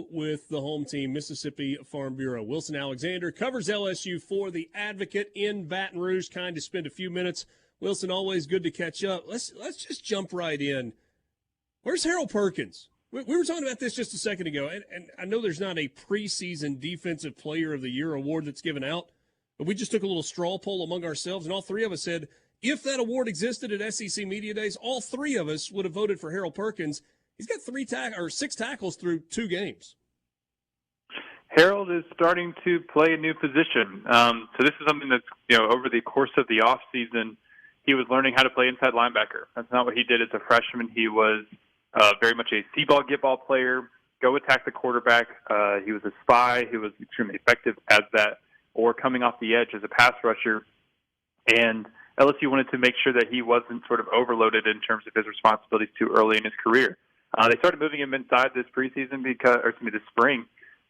go with the home team, Mississippi Farm Bureau. Wilson Alexander covers LSU for The Advocate in Baton Rouge. Kind to spend a few minutes. Wilson, always good to catch up. Let's just jump right in. Where's Harold Perkins? We were talking about this just a second ago, and I know there's not a preseason Defensive Player of the Year award that's given out, but we just took a little straw poll among ourselves, and all three of us said if that award existed at SEC Media Days, all three of us would have voted for Harold Perkins. He's got 6 tackles through 2 games. Harold is starting to play a new position. So this is something that's, over the course of the offseason, he was learning how to play inside linebacker. That's not what he did as a freshman. He was very much a see-ball, get-ball player, go attack the quarterback. He was a spy. He was extremely effective as that, or coming off the edge as a pass rusher. And LSU wanted to make sure that he wasn't sort of overloaded in terms of his responsibilities too early in his career. They started moving him inside this preseason this spring,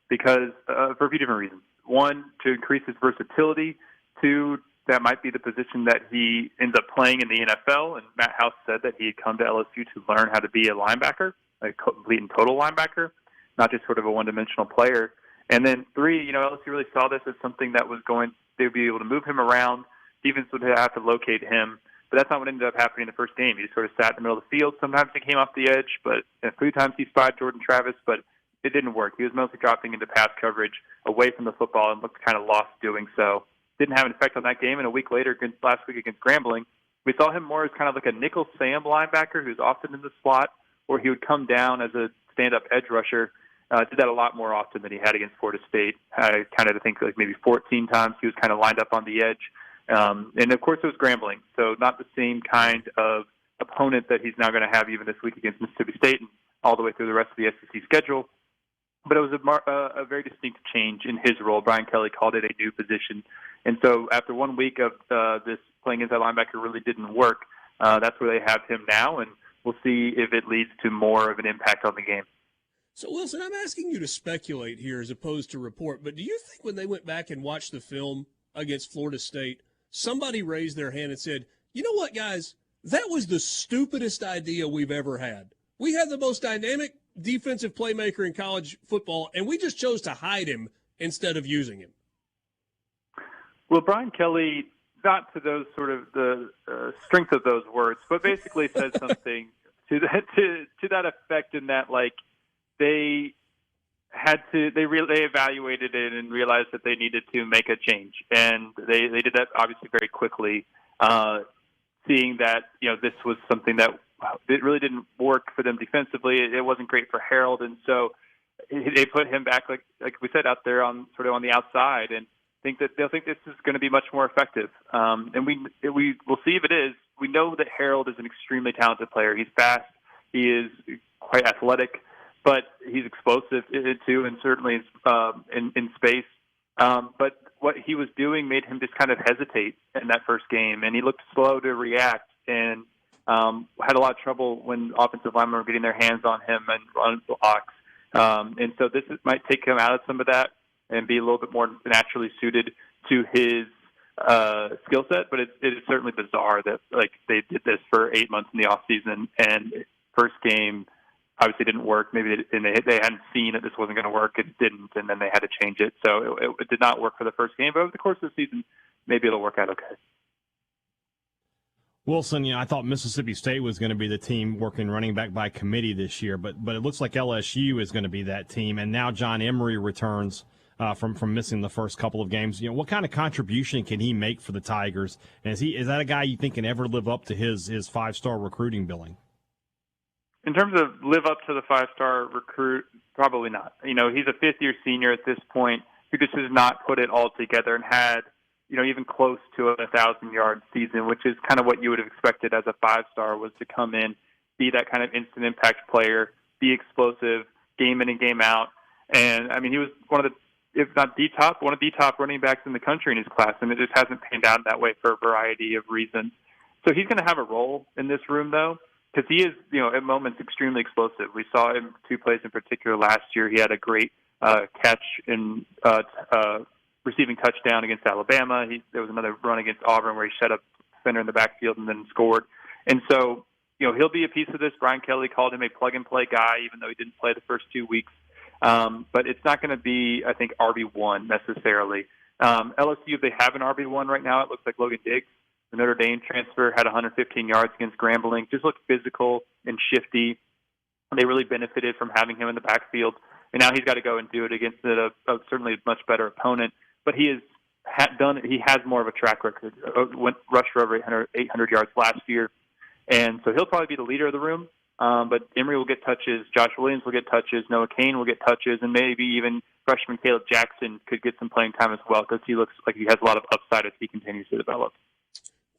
because for a few different reasons. One, to increase his versatility. Two, that might be the position that he ends up playing in the NFL. And Matt House said that he had come to LSU to learn how to be a linebacker, a complete and total linebacker, not just sort of a one-dimensional player. And then 3, LSU really saw this as something that they'd be able to move him around. Defense would have to locate him. But that's not what ended up happening in the first game. He just sort of sat in the middle of the field. Sometimes he came off the edge, but a few times he spied Jordan Travis, but it didn't work. He was mostly dropping into pass coverage away from the football and looked kind of lost doing so. Didn't have an effect on that game. And a week later, last week against Grambling, we saw him more as kind of like a nickel Sam linebacker who's often in the slot, or he would come down as a stand-up edge rusher. Did that a lot more often than he had against Florida State. I think like maybe 14 times he was kind of lined up on the edge. And, of course, it was Grambling, so not the same kind of opponent that he's now going to have even this week against Mississippi State and all the way through the rest of the SEC schedule. But it was a very distinct change in his role. Brian Kelly called it a new position. And so after 1 week of this playing inside linebacker really didn't work, that's where they have him now, and we'll see if it leads to more of an impact on the game. So, Wilson, I'm asking you to speculate here as opposed to report, but do you think when they went back and watched the film against Florida State, somebody raised their hand and said, you know what, guys, that was the stupidest idea we've ever had. We had the most dynamic defensive playmaker in college football, and we just chose to hide him instead of using him. Well, Brian Kelly, not to those sort of the strength of those words, but basically said something to that effect in that, like, they evaluated it and realized that they needed to make a change. And they did that obviously very quickly, seeing that, this was something that it really didn't work for them defensively. It wasn't great for Harold. And so they put him back, like we said, out there on the outside, and they'll think this is going to be much more effective. And we will see if it is. We know that Harold is an extremely talented player. He's fast. He is quite athletic. But he's explosive too, and certainly in space. But what he was doing made him just kind of hesitate in that first game, and he looked slow to react, and had a lot of trouble when offensive linemen were getting their hands on him and on blocks. And so this might take him out of some of that and be a little bit more naturally suited to his skill set. But it is certainly bizarre that they did this for 8 months in the off season, and first game obviously didn't work. Maybe they hadn't seen that this wasn't going to work. It didn't, and then they had to change it. So it did not work for the first game. But over the course of the season, maybe it'll work out okay. Wilson, I thought Mississippi State was going to be the team working running back by committee this year, but it looks like LSU is going to be that team. And now John Emery returns from missing the first couple of games. What kind of contribution can he make for the Tigers? And is that a guy you think can ever live up to his 5-star recruiting billing? In terms of live up to the 5-star recruit, probably not. He's a fifth-year senior at this point who just has not put it all together and had, even close to a 1,000-yard season, which is kind of what you would have expected as a 5-star, was to come in, be that kind of instant impact player, be explosive, game in and game out. And, he was one of the, if not one of the top running backs in the country in his class, and it just hasn't panned out that way for a variety of reasons. So he's going to have a role in this room, though, because he is, at moments extremely explosive. We saw him 2 plays in particular last year. He had a great catch in receiving touchdown against Alabama. There was another run against Auburn where he shut up center in the backfield and then scored. And so, he'll be a piece of this. Brian Kelly called him a plug-and-play guy, even though he didn't play the first 2 weeks. But it's not going to be, I think, RB1 necessarily. LSU, they have an RB1 right now. It looks like Logan Diggs, the Notre Dame transfer, had 115 yards against Grambling. Just looked physical and shifty. They really benefited from having him in the backfield. And now he's got to go and do it against certainly a much better opponent. But he has more of a track record. Rushed for over 800 yards last year. And so he'll probably be the leader of the room. But Emory will get touches. Josh Williams will get touches. Noah Kane will get touches. And maybe even freshman Caleb Jackson could get some playing time as well because he looks like he has a lot of upside as he continues to develop.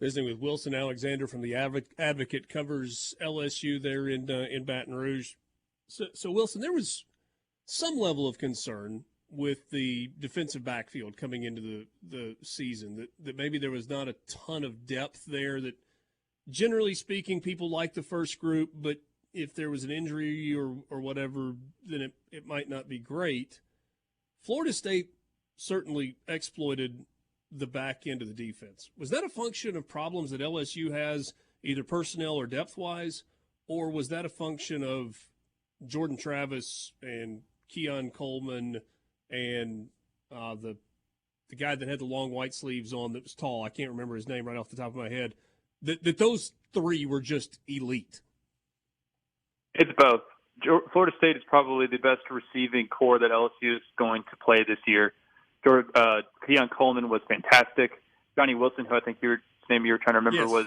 Visiting with Wilson Alexander from the Advocate, covers LSU there in Baton Rouge. So Wilson, there was some level of concern with the defensive backfield coming into the season, that maybe there was not a ton of depth there, that generally speaking people like the first group, but if there was an injury or whatever, then it might not be great. Florida State certainly exploited the back end of the defense. Was that a function of problems that LSU has, either personnel or depth-wise, or was that a function of Jordan Travis and Keon Coleman and the guy that had the long white sleeves on that was tall? I can't remember his name right off the top of my head. That those three were just elite. It's both. Florida State is probably the best receiving core that LSU is going to play this year. Keon Coleman was fantastic. Johnny Wilson, who I think your name you were trying to remember, was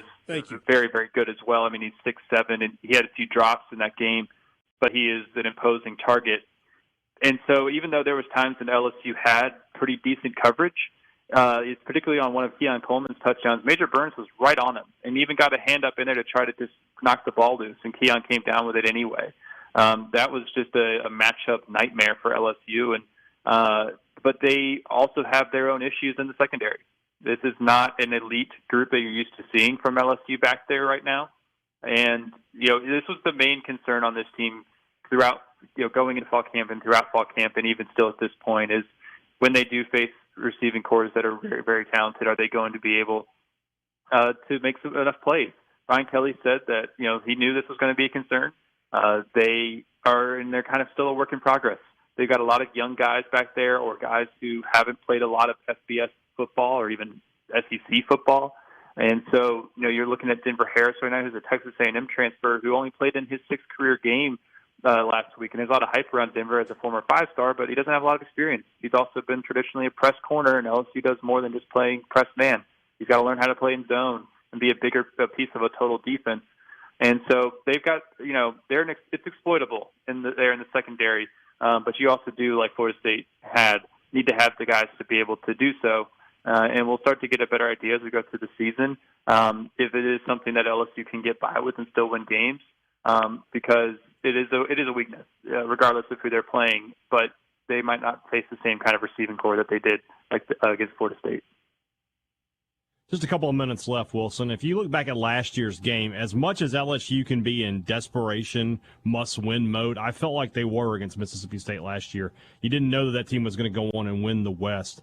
very, very good as well. I mean, he's 6'7", and he had a few drops in that game, but he is an imposing target. And so even though there was times when LSU had pretty decent coverage, it's particularly on one of Keon Coleman's touchdowns, Major Burns was right on him and even got a hand up in there to try to just knock the ball loose, and Keon came down with it anyway. That was just a matchup nightmare for LSU, but they also have their own issues in the secondary. This is not an elite group that you're used to seeing from LSU back there right now. And, this was the main concern on this team throughout, going into fall camp and throughout fall camp, and even still at this point, is when they do face receiving cores that are very, very talented, are they going to be able to make enough plays? Brian Kelly said that, he knew this was going to be a concern. They're kind of still a work in progress. They've got a lot of young guys back there, or guys who haven't played a lot of FBS football or even SEC football. And so, you're looking at Denver Harris right now, who's a Texas A&M transfer who only played in his sixth career game last week. And there's a lot of hype around Denver as a former five-star, but he doesn't have a lot of experience. He's also been traditionally a press corner, and LSU does more than just playing press man. He's got to learn how to play in zone and be a bigger piece of a total defense. And so they've got, it's exploitable there in the secondary. But you also do, like Florida State need to have the guys to be able to do so. And we'll start to get a better idea as we go through the season if it is something that LSU can get by with and still win games, because it is a weakness, regardless of who they're playing. But they might not face the same kind of receiving core that they did against Florida State. Just a couple of minutes left, Wilson. If you look back at last year's game, as much as LSU can be in desperation, must-win mode, I felt like they were against Mississippi State last year. You didn't know that team was going to go on and win the West.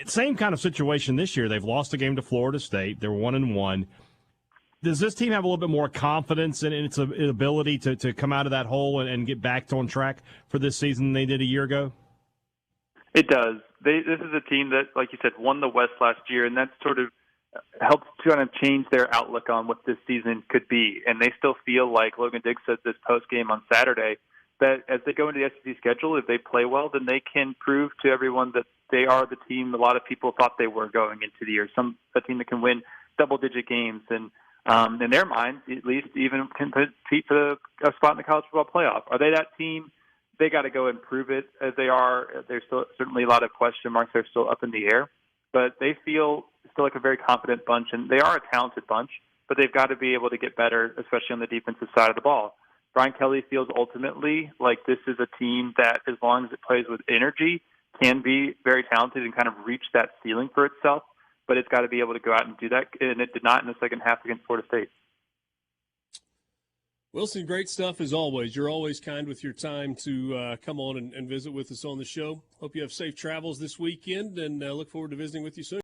Same kind of situation this year. They've lost a game to Florida State. They're 1-1. Does this team have a little bit more confidence in its ability to come out of that hole and get back on track for this season than they did a year ago? It does. This is a team that, like you said, won the West last year, and that's sort of helped to kind of change their outlook on what this season could be. And they still feel like Logan Diggs said this post-game on Saturday, that as they go into the SEC schedule, if they play well, then they can prove to everyone that they are the team a lot of people thought they were going into the year, a team that can win double-digit games. And in their minds, at least, even can compete for a spot in the college football playoff. Are they that team? They got to go and prove it as they are. There's still certainly a lot of question marks. They're still up in the air. But they feel still like a very confident bunch, and they are a talented bunch, but they've got to be able to get better, especially on the defensive side of the ball. Brian Kelly feels ultimately like this is a team that, as long as it plays with energy, can be very talented and kind of reach that ceiling for itself, but it's got to be able to go out and do that, and it did not in the second half against Florida State. Wilson, great stuff as always. You're always kind with your time to come on and visit with us on the show. Hope you have safe travels this weekend, and look forward to visiting with you soon.